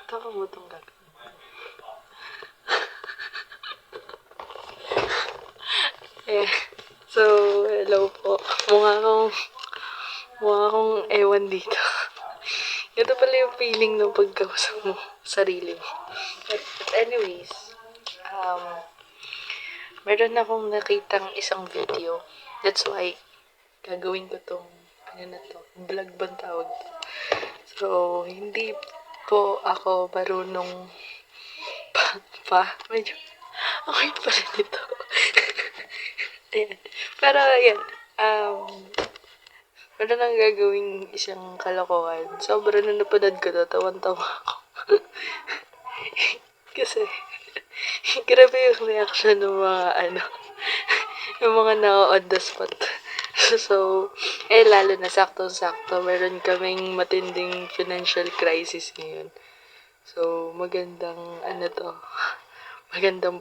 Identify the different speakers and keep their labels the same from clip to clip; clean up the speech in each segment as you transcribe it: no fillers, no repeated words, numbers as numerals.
Speaker 1: Taka mo itong gagawin. So, hello po. Mukha akong ewan dito. Ito pala yung feeling ng pagkausap mo, sarili mo. But anyways, meron akong nakitang isang video. That's why, gagawin ko tong, vlog bang tawag to? So, hindi po ako marunong medyo, okay pa rin ito. Ayan. Pero, ayan, meron nang gagawing isang kalokohan. Sobrang na napanood ko to, tawan-tawa ako. Kasi, grabe yung reaction ng mga yung mga na-on the spot. So, lalo na saktong-sakto, meron kaming matinding financial crisis ngayon. So, magandang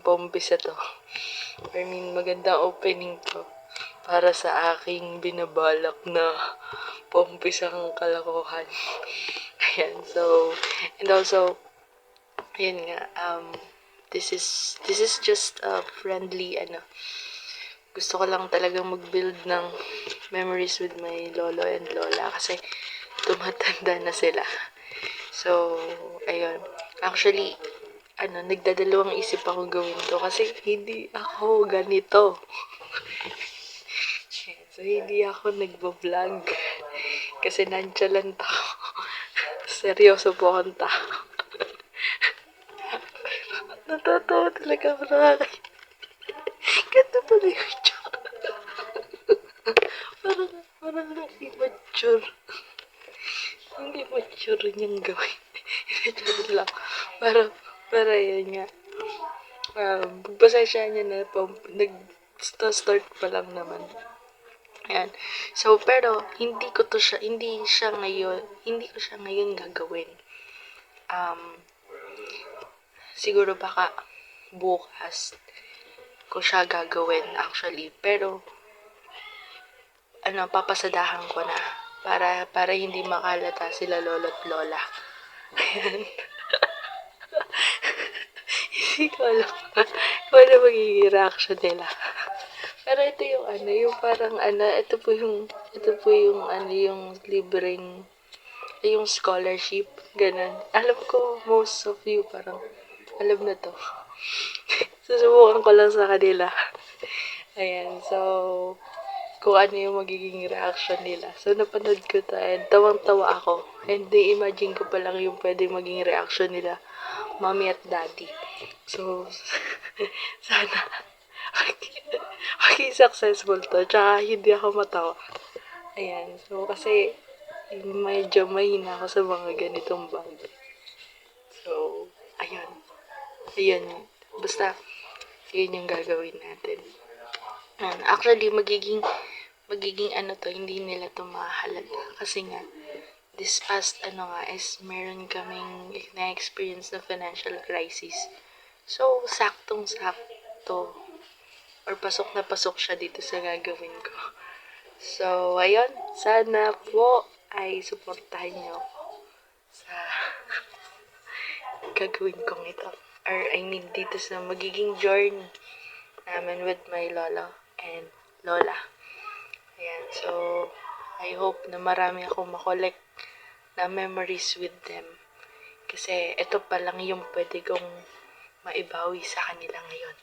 Speaker 1: paumpisa to. I mean, magandang opening to para sa aking binabalak na paumpisang kalokohan. Ayan, so, and also, yun nga, this is just a friendly, gusto ko lang talagang mag-build ng memories with my lolo and lola kasi tumatanda na sila. So, ayun. Actually, nagdadalawang isip ako gawin to kasi hindi ako ganito. So, hindi ako nagbo-vlog kasi nonchalant ako. Seryoso po akong tao. Natatawa talaga ako ganda pala yung joke. parang immature. Ang immature niyang gawin. Joke lang. Para yan nga. Pasensya niya na nag-start pa lang naman. Ayan. So, pero, hindi ko siya ngayon gagawin. Siguro baka bukas ko siya gagawin actually. Pero, papasadahan ko na para hindi makalata sila lolo't lola. Ayan. Hindi ko alam kung ano magiging reaction nila. Pero ito yung parang ito po yung yung libreng, yung scholarship, ganun. Alam ko, most of you parang, alam na to. Susubukan ko lang sa kanila. Ayan, so, kung ano yung magiging reaction nila. So, napanood ko to and tawang-tawa ako. And imagine ko pa lang yung pwedeng maging reaction nila, mommy at daddy. So, sana, maging successful to. Tsaka, hindi ako matawa. Ayan, so, kasi, medyo mahina ako sa mga ganitong bagay. So, ayun. Basta, yun yung gagawin natin. Actually, magiging hindi nila to mahalata. Kasi nga, this past, is meron kaming na-experience na financial crisis. So, saktong-sakto, or pasok na pasok siya dito sa gagawin ko. So, ayun, sana po ay suportahan niyo ako sa gagawin kong ito. Or, dito sa magiging journey namin with my lolo and lola. Ayan, so, I hope na marami akong makolek na memories with them. Kasi, ito pa lang yung pwede kong maibawi sa kanila ngayon.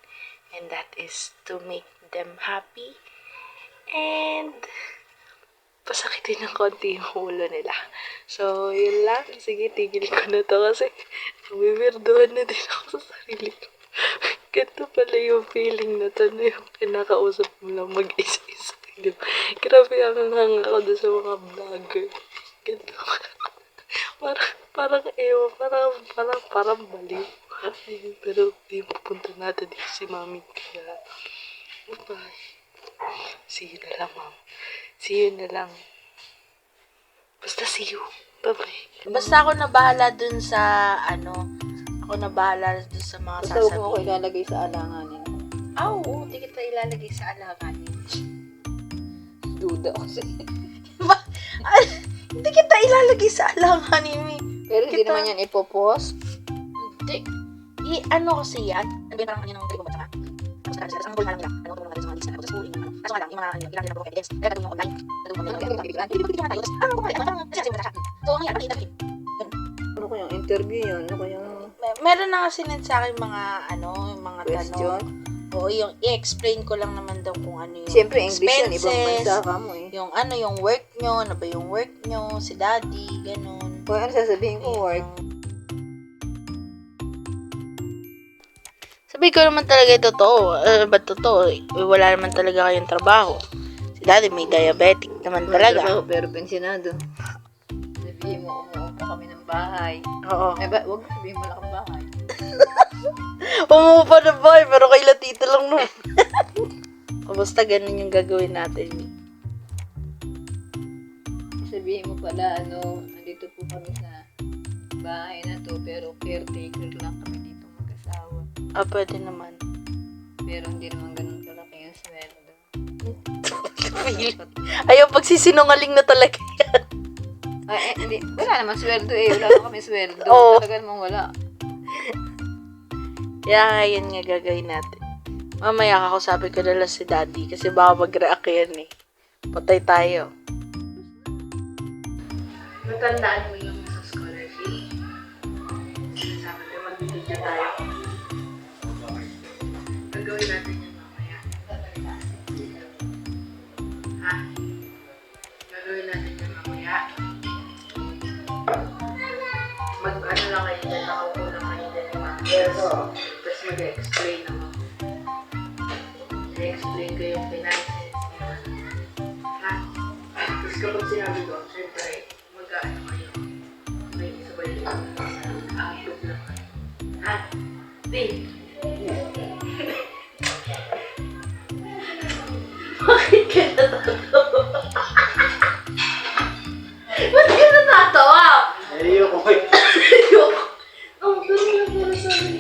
Speaker 1: And that is to make them happy and pasakitin ng konti yung ulo nila. So, yun lang. Sige, tigil ko na to kasi bibirduhan na din ako sa sarili ko. Ganito pala yung feeling na to na yung kinakausap mo lang mag-isa-isa. Grabe ang hanga ako doon sa mga vlogger. Ganito. Parang baliw. Pero yung pupunta natin dito si mami. Kaya, bye. See you na lang, ma'am. See you na lang. Basta see you. Bye-bye.
Speaker 2: Basta ako na bahala dun sa, ako na bahala dun sa mga
Speaker 3: Basta huwag mo ako
Speaker 2: sasabihin.
Speaker 3: ilalagay sa alanganin.
Speaker 2: Oo, di kita ilalagay sa alanganin.
Speaker 3: Duda kasi.
Speaker 2: Hindi kita ilalagay sa alanganin,
Speaker 3: Pero hindi
Speaker 2: Kita-
Speaker 3: naman yan ipopost.
Speaker 2: Ano kasi yan? Ano ba yung parang ano yung tribong ba? Tapos ang goal nga lang nila. Ano tumulong natin sa mga lista. Tapos sa schooling. Kaso nga lang, yung mga ano, kailangan nila ng evidence. Kaya gagawin yung online. Gagawin mo yung bibigyan. Hindi bibigyan tayo. Tapos ano kasi kasi wala siya. So ang nangyari, interview.
Speaker 3: Ano kayang interview yun? Ano kayang
Speaker 2: Meron na kasi sa akin mga ano, yung mga
Speaker 3: question?
Speaker 2: tanong. Oo, yung i-explain ko lang naman daw kung ano yung
Speaker 3: Siyempre, English yun. Ibang
Speaker 2: expenses,
Speaker 3: bansa ka mo eh.
Speaker 2: yung ano, yung work nyo, ano ba yung work nyo, si daddy, ganun.
Speaker 3: Kung ano sasabihin ko, work.
Speaker 2: Sabi ko naman talaga totoo. Ba't totoo? Wala naman talaga kayong trabaho. Si daddy may diabetic naman talaga.
Speaker 3: Trabaho, pero pensionado. Sabihin mo, umuo pa kami ng bahay.
Speaker 2: Oo.
Speaker 3: Eh, huwag mo sabihin mo lang ang bahay.
Speaker 2: Umuupa na ba? Pero kay Latito lang nun. O basta ganun yung gagawin natin.
Speaker 3: Sabihin mo pala, andito po kami sa bahay na to, pero caretaker lang kami dito mag-asawa.
Speaker 2: Pwede naman.
Speaker 3: Pero hindi naman ganun kalaki yung sweldo.
Speaker 2: Ayaw, pagsisinungaling na talaga yan.
Speaker 3: Ay, hindi. Wala naman sweldo eh. Wala naman kami sweldo.
Speaker 2: Oo.
Speaker 3: Talaga namang wala.
Speaker 2: Kaya yan nga gagawin natin. Mamaya kakausapin ko na lang si daddy kasi baka mag-react yan eh. Patay tayo. Natandaan mo yung sa scholarship. Sinasabi ko, magbibigyan tayo. Gagawin natin yan mamaya. Ha? Gagawin natin yan mamaya. Mag-ano lang kayo dyan, nakaupo lang kayo dyan ni Ma'am. Tapos mag-explain naman. I-explain ko yung finances. Ha? Tapos kapag sinabi ko, syempre, mag-ano kayo. May sabay yung outlook lang kayo. Ha? Di? Bakit ka natatawa? Ba't ka natatawa?
Speaker 4: Ayoko ko.
Speaker 2: Ang gano'n lang para sa akin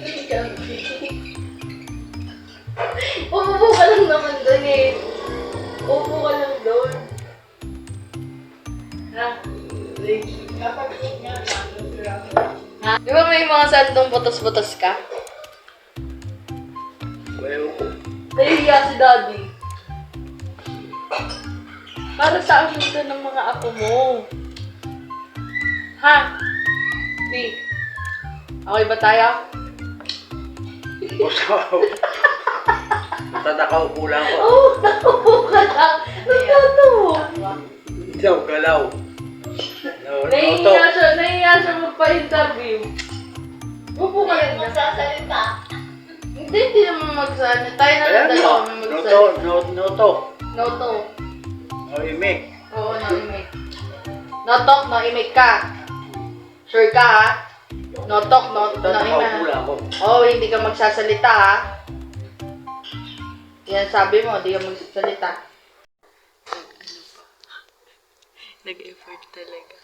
Speaker 2: Umupo ka lang naman doon eh. Umupo ka lang doon. Ha? Ha? Di ba may mga sandong butas-butas ka?
Speaker 4: Ayoko.
Speaker 2: Nahihiya si daddy. Para sa akin ito ng mga apo mo. Ha? Di. Okay ba tayo?
Speaker 4: Tatakaw ko lang ko.
Speaker 2: Oo, nakupo ka lang. Nagtatawa.
Speaker 4: Hindi ako galaw.
Speaker 2: Nahihiya siya magpa-interview. Upo ka lang.
Speaker 3: Magsasalita.
Speaker 2: Hindi naman magsalita. Tayo na lang
Speaker 4: Alam mo,
Speaker 2: dalawa may magsalita.
Speaker 4: noto.
Speaker 2: No to.
Speaker 4: O imik.
Speaker 2: Oo, no imik. No talk, no imik ka. Sure ka ha? No talk, no
Speaker 4: Tatakaw ko
Speaker 2: imik.
Speaker 4: lang ko.
Speaker 2: Oo, hindi ka magsasalita ha? Yan sabi mo, hindi ka magsasalita. Nag-effort talaga.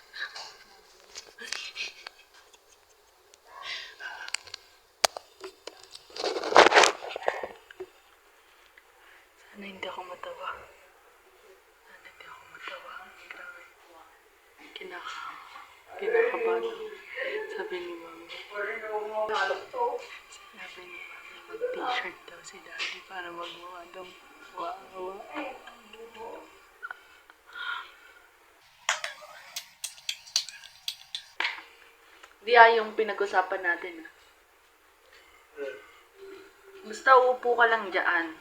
Speaker 2: Sana hindi ako matawa. Sana hindi ako matawa. Grabe. Kinakabahan ako. Sabi ni Mami. Sabi ni Mami, mag-t-shirt daw si Daddy para magmukha daw. Wow. Di yung pinag-usapan natin. Basta uupo ka lang dyan.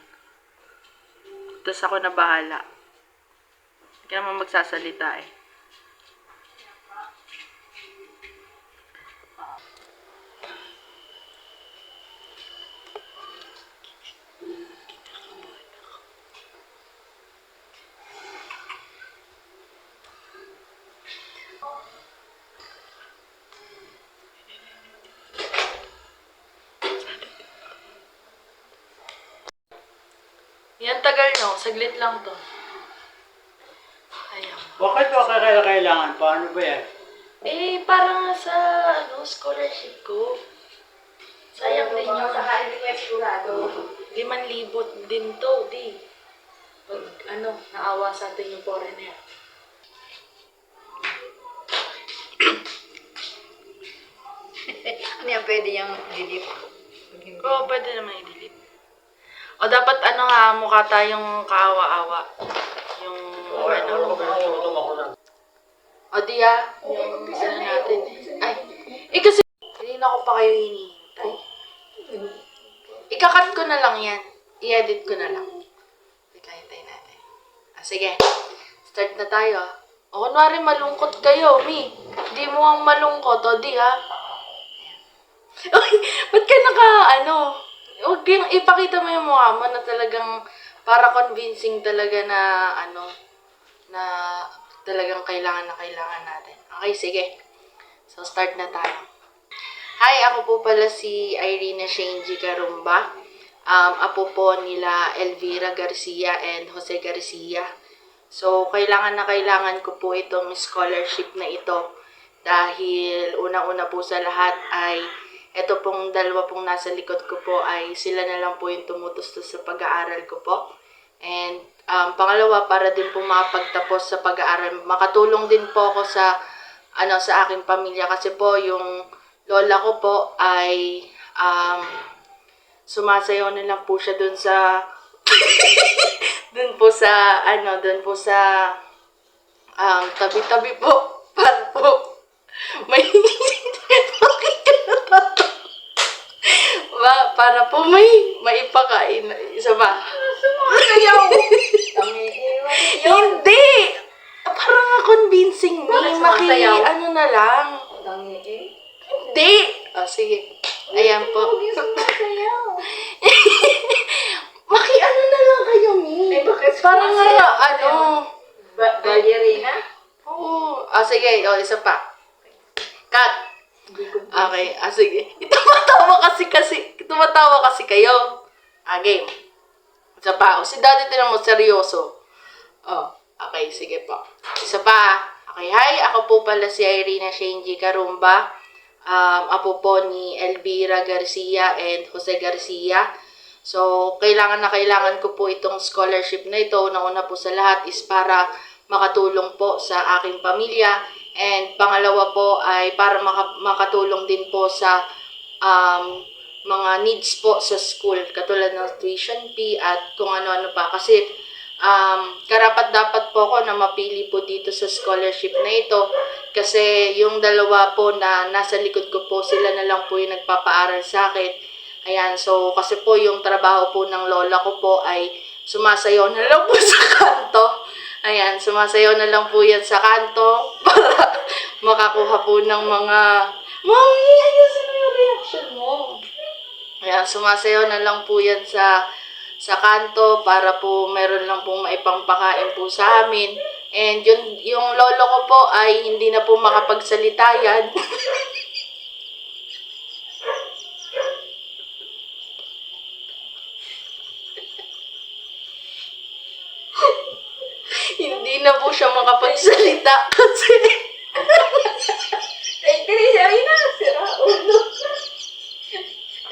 Speaker 2: Tapos ako na bahala. Hindi ka naman magsasalita eh. Yan tagal no, saglit lang to. Ayaw.
Speaker 4: Bakit ba kailangan? Paano ba yan?
Speaker 2: Eh, para nga sa scholarship ko. Sayang din yung sa hindi ko sigurado. 5,000 din to, di. Pag naawa sa atin yung foreigner.
Speaker 3: Ano yan? naman pwede yung delete. Pag hindi.
Speaker 2: Oo, pwede naman i-delete. O dapat ano ha, mukha tayong kaawa-awa. Yung O di yung ano natin. Ay, kasi kanina ko pa kayo hinihintay. Ikakat ko na lang yan. I-edit ko na lang. Hintay natin. Sige. Start na tayo. O kunwari malungkot kayo, Mi. Di mo ang malungkot, o di ha. Uy, ba't ka huwag yung ipakita mo yung mukha mo na talagang para convincing talaga na na talagang kailangan na kailangan natin. Okay, sige. So, start na tayo. Hi, ako po pala si Irina Shenji Garumba. Apo po nila Elvira Garcia and Jose Garcia. So, kailangan na kailangan ko po itong scholarship na ito dahil unang-una po sa lahat ay ito pong dalawa pong nasa likod ko po ay sila na lang po yung tumutustos sa pag-aaral ko po. And pangalawa, para din po makapagtapos sa pag-aaral. Makatulong din po ako sa sa aking pamilya kasi po yung lola ko po ay sumasayaw na lang po siya dun sa dun po sa tabi-tabi po para po may para po may maipakain. Isa ba?
Speaker 3: Sumasayaw!
Speaker 2: Hindi! Parang nga convincing me.
Speaker 3: Bakit sumasayaw?
Speaker 2: Na lang. Hindi! O, sige. Ayan po.
Speaker 3: Sumasayaw!
Speaker 2: Na lang kayo, Mi.
Speaker 3: Eh, bakit
Speaker 2: Parang nga,
Speaker 3: sumasayaw? Ballerina?
Speaker 2: Oo. Sige. O, isa pa. Cut. Okay. Sige. Tumatawa kasi kayo. Game. Isa pa. O, si daddy tinan mo, seryoso. Okay. Sige po. Isa pa. Okay. Hi, ako po pala si Irina Shenji Garumba. Apo po ni Elvira Garcia and Jose Garcia. So, kailangan na kailangan ko po itong scholarship na ito. Una po sa lahat is para makatulong po sa aking pamilya. And pangalawa po ay para makatulong din po sa mga needs po sa school. Katulad ng tuition fee at kung ano-ano pa. Kasi karapat-dapat po ako na mapili po dito sa scholarship na ito. Kasi yung dalawa po na nasa likod ko po, sila na lang po yung nagpapaaral sa akin. Ayan, so kasi po yung trabaho po ng lola ko po ay sumasayaw na lang po sa kanto. Ayan, sumasayaw na lang po yan sa kanto para makakuha po ng mga... Mami, ayusin mo yung reaction mo. Ayan, sumasayaw na lang po yan sa kanto para po meron lang pong maipangpakain po sa amin. And yung lolo ko po ay hindi na po makapagsalita yan. Hindi na po siya makapagsalita kasi
Speaker 3: Irina, sira ulo.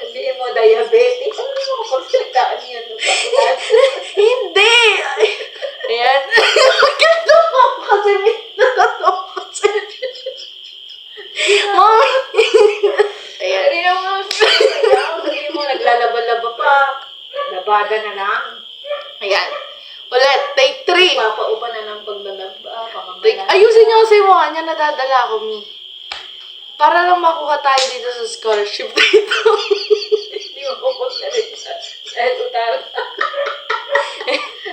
Speaker 3: Sabihin mo, diabetes. Ano mo kapagsataan niya?
Speaker 2: hindi. Ayan. Maganda po kasi may natatok kasi. Mami. Ayan.
Speaker 3: Irina mo, sabihin mo, naglalaba-laba pa. Labada na lang.
Speaker 2: Ayan. Ulit, take 3.
Speaker 3: Papaupa na ng paglalaba.
Speaker 2: Ayusin niyo kasi yung mukha niya, nadadala ako, Mi. Para lang makuha tayo dito sa scholarship dito.
Speaker 3: Hindi mo kapagsalita. Dahil utang.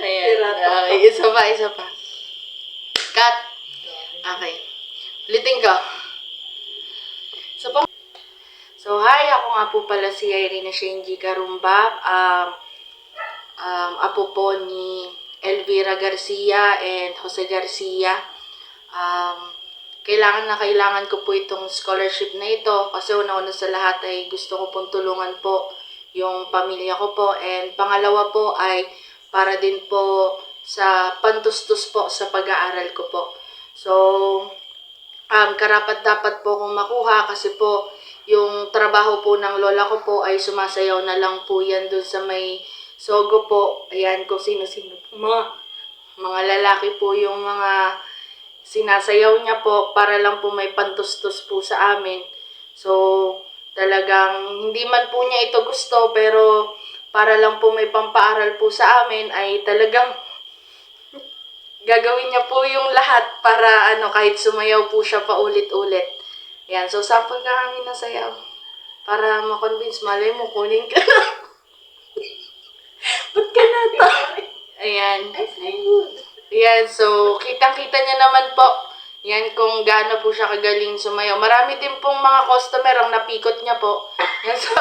Speaker 2: Ayan. Okay, isa pa. Cut. Okay. Ulitin ko. So, hi. Ako nga po pala si Irina Shenji Garumba. Apo po ni Elvira Garcia and Jose Garcia. Kailangan na kailangan ko po itong scholarship na ito kasi una-una sa lahat ay gusto ko pong tulungan po yung pamilya ko po, and pangalawa po ay para din po sa pantustos po sa pag-aaral ko po. So, karapat-dapat po kong makuha kasi po yung trabaho po ng lola ko po ay sumasayaw na lang po yan dun sa may Sogo po. Ayan, kung sino-sino po. Mga lalaki po yung mga sinasayaw niya po para lang po may pantustos po sa amin. So,
Speaker 1: talagang hindi man po niya ito gusto, pero para lang po may pampaaral po sa amin ay talagang gagawin niya po yung lahat para kahit sumayaw po siya paulit-ulit. Yan, so sample ka kami ng sayaw. Para ma-convince, malay mo, kunin ka na. Ba't ka na to? Ayan. Ayan, so kitang-kita niya naman po. Yan kung gaano po siya kagaling sumayaw. Marami din pong mga customer ang napikot niya po. Yan, so,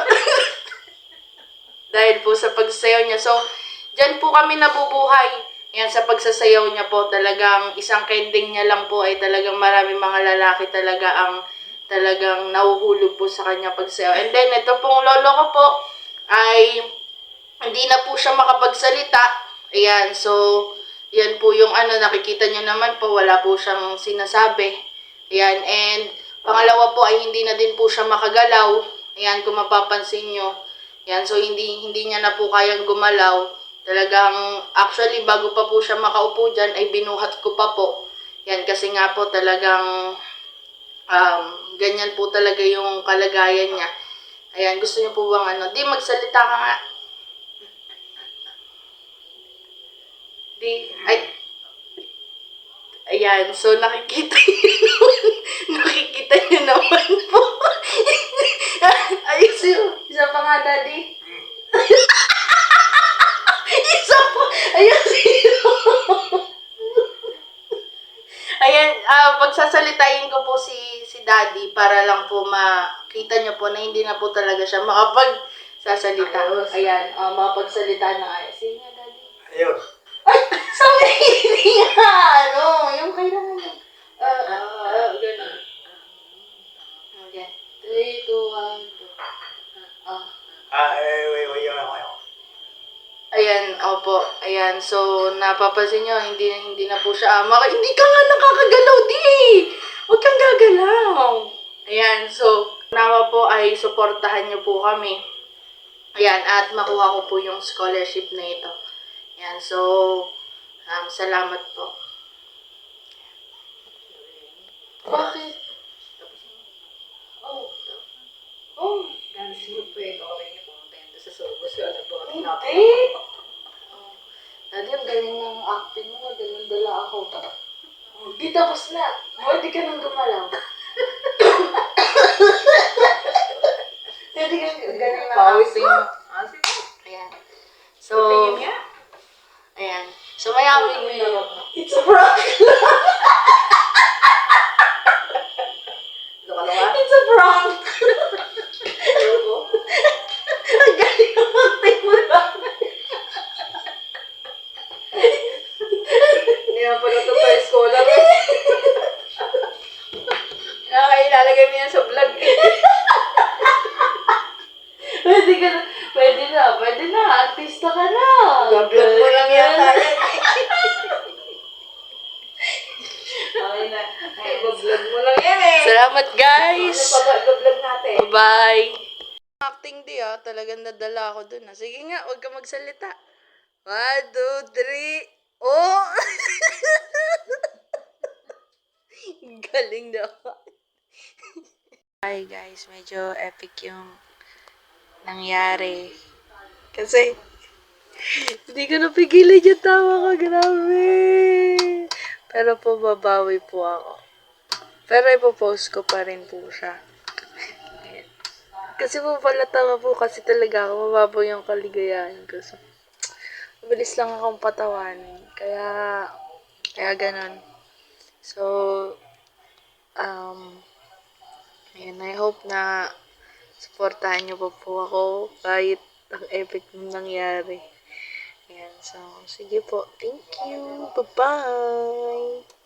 Speaker 1: dahil po sa pagsayaw niya. So, dyan po kami nabubuhay. Yan, sa pagsasayaw niya po, talagang isang kending niya lang po ay talagang marami mga lalaki talaga ang talagang nahuhulog po sa kanya pagsayaw. And then, ito pong lolo ko po ay hindi na po siya makapagsalita. Ayan, so, yan po yung nakikita niyo naman po, wala po siyang sinasabi. Ayan, and pangalawa po ay hindi na din po siya makagalaw. Ayan, kung mapapansin nyo. Ayan, so hindi niya na po kayang gumalaw. Talagang, actually, bago pa po siya makaupo dyan, ay binuhat ko pa po. Yan, kasi nga po talagang, ganyan po talaga yung kalagayan niya. Ayan, gusto niyo po bang Di, magsalita ka nga. Di, ay. Ayan, so nakikita niyo naman po. Ayos yun. Isa pa nga, Daddy. Isa po. Ayan, pagsasalitain ko po si Daddy para lang po makita niyo po na hindi na po talaga siya makapagsasalita. Ayan, makapagsalita na ayos. Sige nga, Daddy.
Speaker 4: Ayun.
Speaker 1: Ay! Sabi hindi nga! Yung kailangan niya. Ganun. Okay. 3, 2, 1, 2. Ayan, opo. Ayan, so napapansin nyo, hindi na po siya hindi ka nga nakakagalaw, di! Huwag kang gagalaw. Ayan, so nawa po ay suportahan nyo po kami. Ayan, at makuha ko po yung scholarship na ito. Ayan, so salamat po. Bakit? Oh.
Speaker 3: Dance mo po eh. Okay niyo pumunta sa Sogo. So, ano po?
Speaker 1: Hindi. Daddy, ang galing ng acting mo. Dala ako. Di tapos na. Pwede ka nang gumalaw. Pwede ka galing ng acting mo.
Speaker 3: Sige.
Speaker 1: Ayan. So,
Speaker 3: Tingin niya.
Speaker 1: ayan. So, mayami
Speaker 2: It's a prank!
Speaker 3: Luka-luka.
Speaker 2: It's a prank!
Speaker 1: Ang galing ng acting mo lang.
Speaker 3: Hindi naman pala ito pa scholar eh. Ilalagay mo yan sa vlog eh.
Speaker 1: Pwede na. Artista ka na.
Speaker 2: Vlog mo lang yata yan.
Speaker 3: Okay na. Ay, vlog mo lang yan eh.
Speaker 1: Salamat, guys.
Speaker 3: Vlog natin.
Speaker 1: Bye. Acting di talagang nadala ako dun Sige nga, huwag ka magsalita. 1, 2, 3. Oh! Galing naman. Hi guys, medyo epic yung nangyari. Kasi, hindi ko napigilan yung tawa ko. Grabe. Pero po, babawi po ako. Pero ipopost ko pa rin po siya. Ayan. Kasi po pala tawa po kasi talaga ako. Mababaw yung kaligayahan ko. So, mabilis lang akong patawanin. Kaya ganun. So, ayun, I hope na supportahan niyo po ako kahit ang epic nung nangyari. Ayan, so, sige po. Thank you. Bye-bye.